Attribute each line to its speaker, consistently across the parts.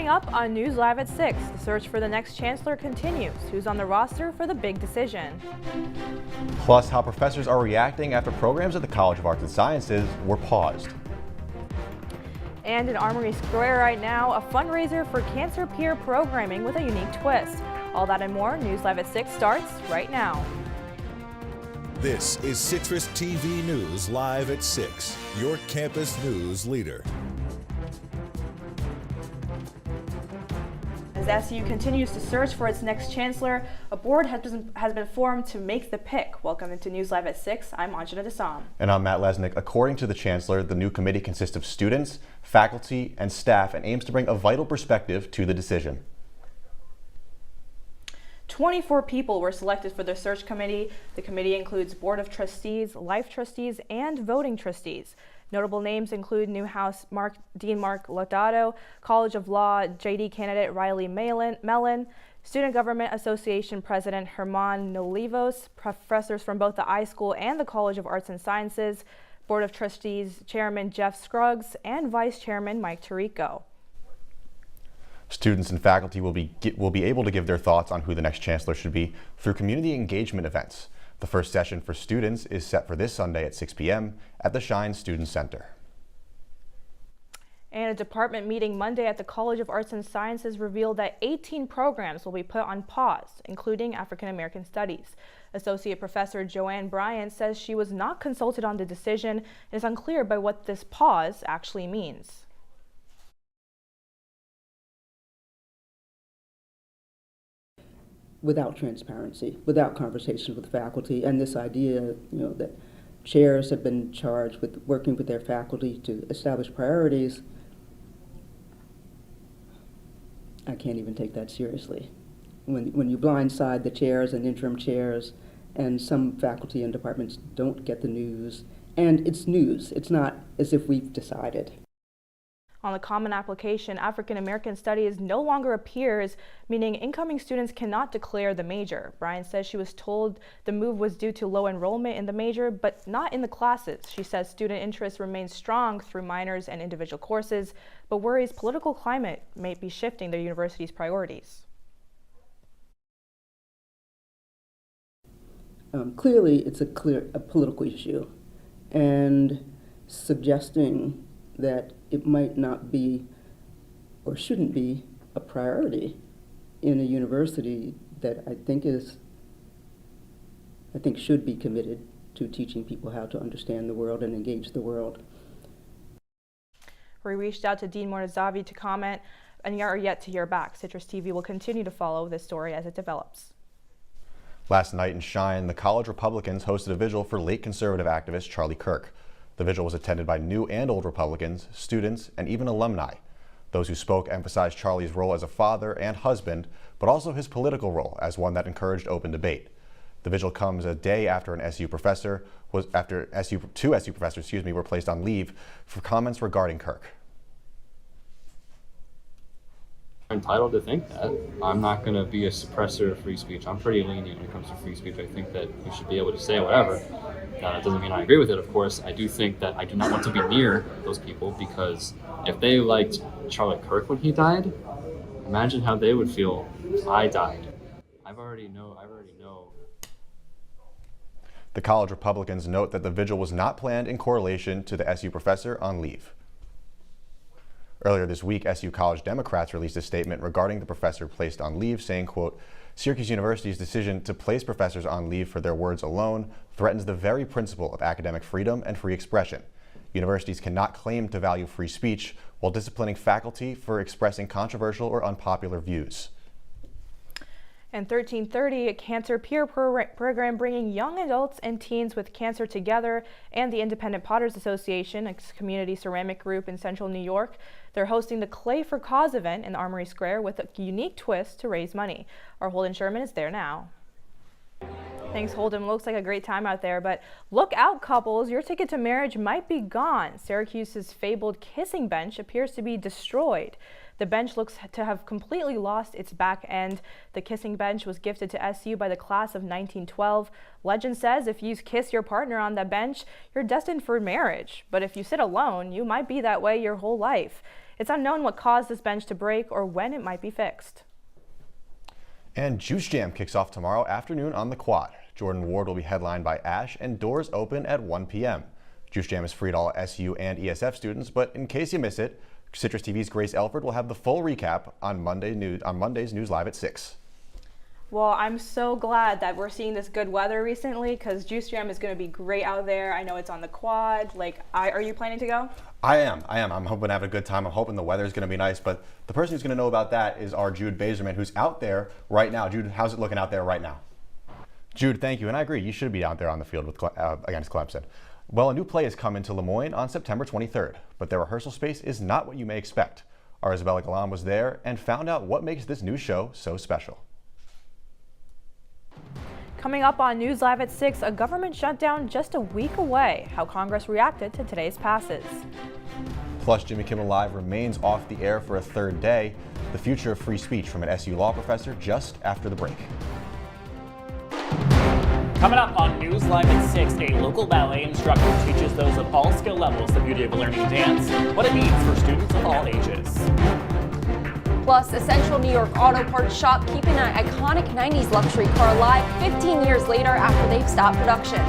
Speaker 1: Coming up on News Live at 6, the search for the next chancellor continues. Who's on the roster for the big decision?
Speaker 2: Plus, how professors are reacting after programs at the College of Arts and Sciences were paused.
Speaker 1: And in Armory Square right now, a fundraiser for cancer peer programming with a unique twist. All that and more, News Live at 6 starts right now.
Speaker 3: This is Citrus TV News Live at 6, your campus news leader.
Speaker 1: As SU continues to search for its next chancellor, a board has been formed to make the pick. Welcome into News Live at 6. I'm Anjana Desam.
Speaker 2: And I'm Matt Lesnick. According to the chancellor, the new committee consists of students, faculty, and staff and aims to bring a vital perspective to the decision.
Speaker 1: 24 people were selected for the search committee. The committee includes Board of Trustees, Life Trustees, and Voting Trustees. Notable names include Newhouse Dean Mark Lodato, College of Law JD candidate Riley Mellon, Student Government Association President Herman Nolivos, professors from both the iSchool and the College of Arts and Sciences, Board of Trustees Chairman Jeff Scruggs, and Vice Chairman Mike Tirico.
Speaker 2: Students and faculty will be able to give their thoughts on who the next chancellor should be through community engagement events. The first session for students is set for this Sunday at 6 p.m. at the Shine Student Center.
Speaker 1: And a department meeting Monday at the College of Arts and Sciences revealed that 18 programs will be put on pause, including African American Studies. Associate Professor Joanne Bryant says she was not consulted on the decision and is unclear by what this pause actually means.
Speaker 4: Without transparency, without conversations with faculty, and this idea, that chairs have been charged with working with their faculty to establish priorities, I can't even take that seriously. When you blindside the chairs and interim chairs, and some faculty and departments don't get the news, and it's news, it's not as if we've decided.
Speaker 1: On the Common Application, African American Studies no longer appears, meaning incoming students cannot declare the major. Brian says she was told the move was due to low enrollment in the major, but not in the classes. She says student interest remains strong through minors and individual courses, but worries political climate may be shifting the university's priorities.
Speaker 4: Clearly, it's a political issue, and suggesting that it might not be or shouldn't be a priority in a university that I think should be committed to teaching people how to understand the world and engage the world.
Speaker 1: We reached out to Dean Mortazavi to comment and are yet to hear back. Citrus TV will continue to follow this story as it develops.
Speaker 2: Last night in Shine, the college Republicans hosted a vigil for late conservative activist Charlie Kirk. The vigil was attended by new and old Republicans, students, and even alumni. Those who spoke emphasized Charlie's role as a father and husband, but also his political role as one that encouraged open debate. The vigil comes a day after two SU professors were placed on leave for comments regarding Kirk.
Speaker 5: I'm entitled to think that. I'm not going to be a suppressor of free speech. I'm pretty lenient when it comes to free speech. I think that you should be able to say whatever. That doesn't mean I agree with it, of course. I do think that I do not want to be near those people, because if they liked Charlie Kirk when he died, imagine how they would feel if I died. I already know.
Speaker 2: The college Republicans note that the vigil was not planned in correlation to the SU professor on leave. Earlier this week, SU College Democrats released a statement regarding the professor placed on leave, saying, quote, "Syracuse University's decision to place professors on leave for their words alone threatens the very principle of academic freedom and free expression. Universities cannot claim to value free speech while disciplining faculty for expressing controversial or unpopular views."
Speaker 1: And 1330, a cancer peer program bringing young adults and teens with cancer together, and the Independent Potters Association, a community ceramic group in Central New York. They're hosting the Clay for Cause event in Armory Square with a unique twist to raise money. Our Holden Sherman is there now. Thanks, Holden. Looks like a great time out there, but look out, couples. Your ticket to marriage might be gone. Syracuse's fabled kissing bench appears to be destroyed. The bench looks to have completely lost its back end. The kissing bench was gifted to SU by the class of 1912. Legend says if you kiss your partner on the bench, you're destined for marriage. But if you sit alone, you might be that way your whole life. It's unknown what caused this bench to break or when it might be fixed.
Speaker 2: And Juice Jam kicks off tomorrow afternoon on the Quad. Jordan Ward will be headlined by Ash, and doors open at 1 p.m. Juice Jam is free to all SU and ESF students, but in case you miss it, Citrus TV's Grace Elford will have the full recap on Monday's News Live at 6.
Speaker 1: Well, I'm so glad that we're seeing this good weather recently because Juice Jam is going to be great out there. I know it's on the Quad. Are you planning to go?
Speaker 2: I am. I'm hoping to have a good time. I'm hoping the weather is going to be nice, but the person who's going to know about that is our Jude Bazerman, who's out there right now. Jude, how's it looking out there right now? Jude, thank you, and I agree. You should be out there on the field with against Clemson. Well, a new play has come into Lemoyne on September 23rd, but their rehearsal space is not what you may expect. Our Isabella Galan was there and found out what makes this new show so special.
Speaker 1: Coming up on News Live at 6, a government shutdown just a week away, how Congress reacted to today's passes.
Speaker 2: Plus, Jimmy Kimmel Live remains off the air for a third day. The future of free speech from an SU law professor just after the break.
Speaker 6: Coming up on News Live at 6, a local ballet instructor teaches those of all skill levels the beauty of learning dance, what it means for students of all ages.
Speaker 7: Plus, a Central New York auto parts shop keeping an iconic 90s luxury car alive 15 years later after they've stopped production.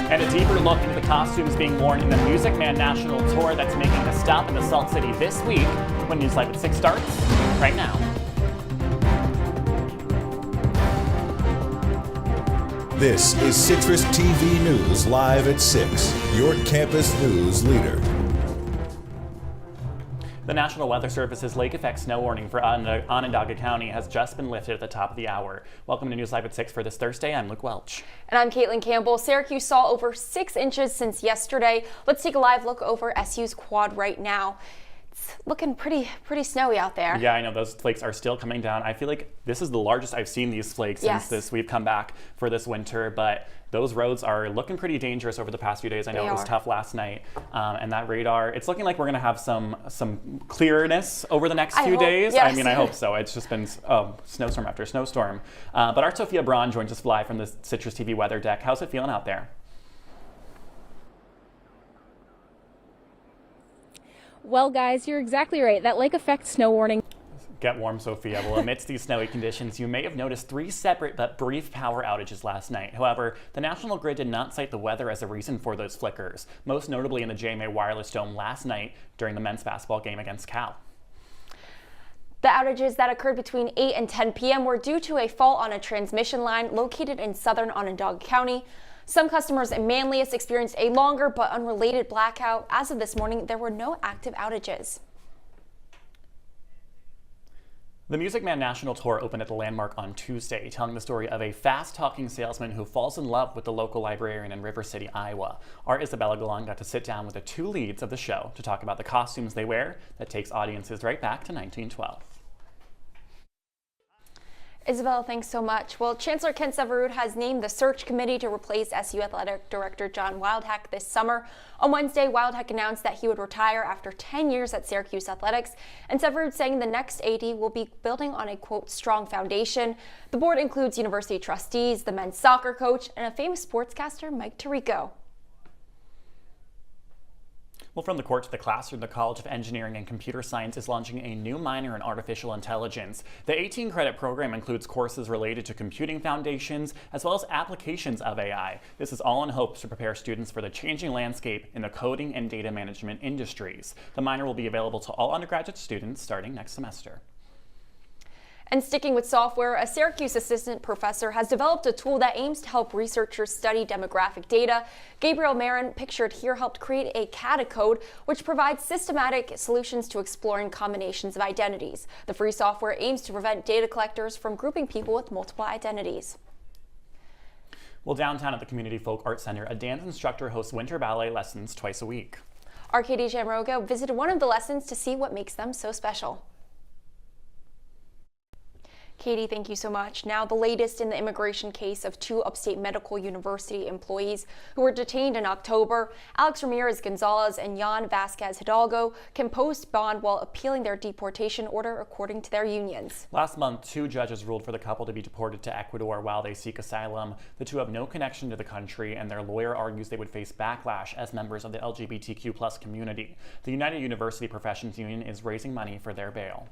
Speaker 6: And a deeper look into the costumes being worn in the Music Man National Tour that's making a stop in the Salt City this week when News Live at 6 starts right now.
Speaker 3: This is Citrus TV News Live at 6, your campus news leader.
Speaker 6: The National Weather Service's lake effect snow warning for Onondaga County has just been lifted at the top of the hour. Welcome to News Live at 6 for this Thursday. I'm Luke Welch.
Speaker 7: And I'm Caitlin Campbell. Syracuse saw over 6 inches since yesterday. Let's take a live look over SU's Quad right now. It's looking pretty snowy out there.
Speaker 6: Yeah, I know those flakes are still coming down. I feel like this is the largest I've seen these flakes since we've come back for this winter, but those roads are looking pretty dangerous over the past few days. I know it was tough last night, and that radar, it's looking like we're going to have some clearness over the next few days.
Speaker 7: Yes.
Speaker 6: I mean, I hope so. It's just been snowstorm after snowstorm. But our Sophia Braun joins us live from the Citrus TV weather deck. How's it feeling out there?
Speaker 8: Well, guys, you're exactly right. That lake effect snow warning.
Speaker 6: Get warm, Sophia. Well, amidst these snowy conditions, you may have noticed 3 separate but brief power outages last night. However, the National Grid did not cite the weather as a reason for those flickers, most notably in the JMA Wireless Dome last night during the men's basketball game against Cal.
Speaker 7: The outages that occurred between 8 and 10 p.m. were due to a fault on a transmission line located in southern Onondaga County. Some customers in Manlius experienced a longer but unrelated blackout. As of this morning, there were no active outages.
Speaker 6: The Music Man National Tour opened at the Landmark on Tuesday, telling the story of a fast-talking salesman who falls in love with the local librarian in River City, Iowa. Our Isabella Galan got to sit down with the 2 leads of the show to talk about the costumes they wear that takes audiences right back to 1912.
Speaker 7: Isabella, thanks so much. Well, Chancellor Kent Syverud has named the search committee to replace SU Athletic Director John Wildhack this summer. On Wednesday, Wildhack announced that he would retire after 10 years at Syracuse Athletics, and Syverud saying the next AD will be building on a, quote, strong foundation. The board includes university trustees, the men's soccer coach, and a famous sportscaster, Mike Tirico.
Speaker 6: Well, from the court to the classroom, the College of Engineering and Computer Science is launching a new minor in artificial intelligence. The 18-credit program includes courses related to computing foundations as well as applications of AI. This is all in hopes to prepare students for the changing landscape in the coding and data management industries. The minor will be available to all undergraduate students starting next semester.
Speaker 7: And sticking with software, a Syracuse assistant professor has developed a tool that aims to help researchers study demographic data. Gabriel Marin, pictured here, helped create a CADA code, which provides systematic solutions to exploring combinations of identities. The free software aims to prevent data collectors from grouping people with multiple identities.
Speaker 6: Well, downtown at the Community Folk Arts Center, a dance instructor hosts winter ballet lessons twice a week.
Speaker 7: Our Katie Jamroga visited one of the lessons to see what makes them so special. Katie, thank you so much. Now, the latest in the immigration case of 2 Upstate Medical University employees who were detained in October. Alex Ramirez Gonzalez and Jan Vasquez Hidalgo can post bond while appealing their deportation order, according to their unions.
Speaker 6: Last month, 2 judges ruled for the couple to be deported to Ecuador while they seek asylum. The 2 have no connection to the country, and their lawyer argues they would face backlash as members of the LGBTQ+ community. The United University Professions Union is raising money for their bail.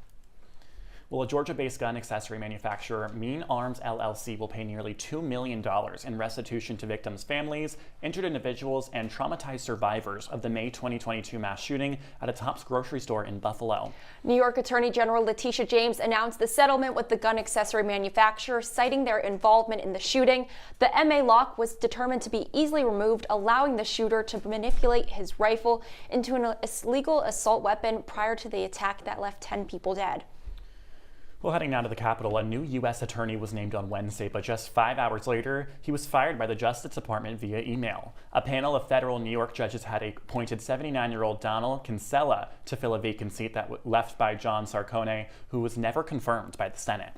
Speaker 6: Well, a Georgia-based gun accessory manufacturer, Mean Arms LLC, will pay nearly $2 million in restitution to victims' families, injured individuals, and traumatized survivors of the May 2022 mass shooting at a Tops grocery store in Buffalo.
Speaker 7: New York Attorney General Letitia James announced the settlement with the gun accessory manufacturer, citing their involvement in the shooting. The MA lock was determined to be easily removed, allowing the shooter to manipulate his rifle into an illegal assault weapon prior to the attack that left 10 people dead.
Speaker 6: Well, heading now to the Capitol, a new U.S. attorney was named on Wednesday, but just 5 hours later, he was fired by the Justice Department via email. A panel of federal New York judges had appointed 79-year-old Donald Kinsella to fill a vacant seat that was left by John Sarcone, who was never confirmed by the Senate.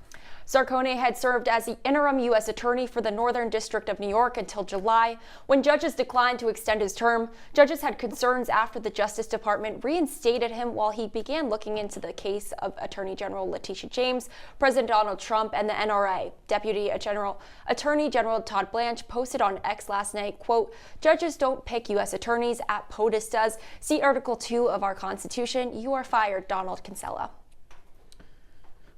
Speaker 7: Sarcone had served as the interim U.S. attorney for the Northern District of New York until July. When judges declined to extend his term, judges had concerns after the Justice Department reinstated him while he began looking into the case of Attorney General Letitia James, President Donald Trump, and the NRA. Deputy Attorney General Todd Blanche posted on X last night, quote, "Judges don't pick U.S. attorneys, POTUS does. See Article 2 of our Constitution. You are fired, Donald Kinsella."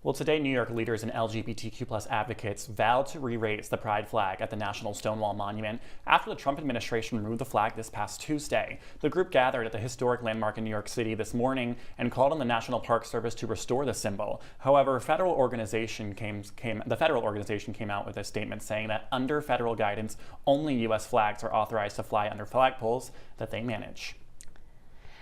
Speaker 6: Well, today, New York leaders and LGBTQ+ advocates vowed to re-raise the pride flag at the National Stonewall Monument after the Trump administration removed the flag this past Tuesday. The group gathered at the historic landmark in New York City this morning and called on the National Park Service to restore the symbol. However, the federal organization came out with a statement saying that under federal guidance, only U.S. flags are authorized to fly under flagpoles that they manage.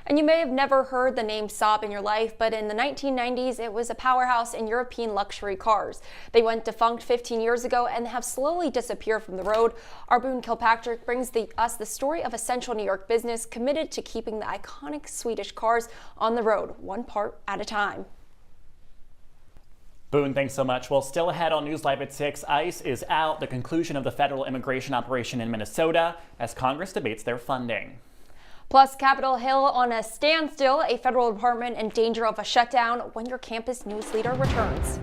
Speaker 7: And you may have never heard the name Saab in your life, but in the 1990s, it was a powerhouse in European luxury cars. They went defunct 15 years ago and have slowly disappeared from the road. Our Boone Kilpatrick brings us the story of a central New York business committed to keeping the iconic Swedish cars on the road, one part at a time.
Speaker 6: Boone, thanks so much. Well, still ahead on News Live at 6, ICE is out, the conclusion of the federal immigration operation in Minnesota as Congress debates their funding.
Speaker 7: Plus, Capitol Hill on a standstill, a federal department in danger of a shutdown when your campus news leader returns.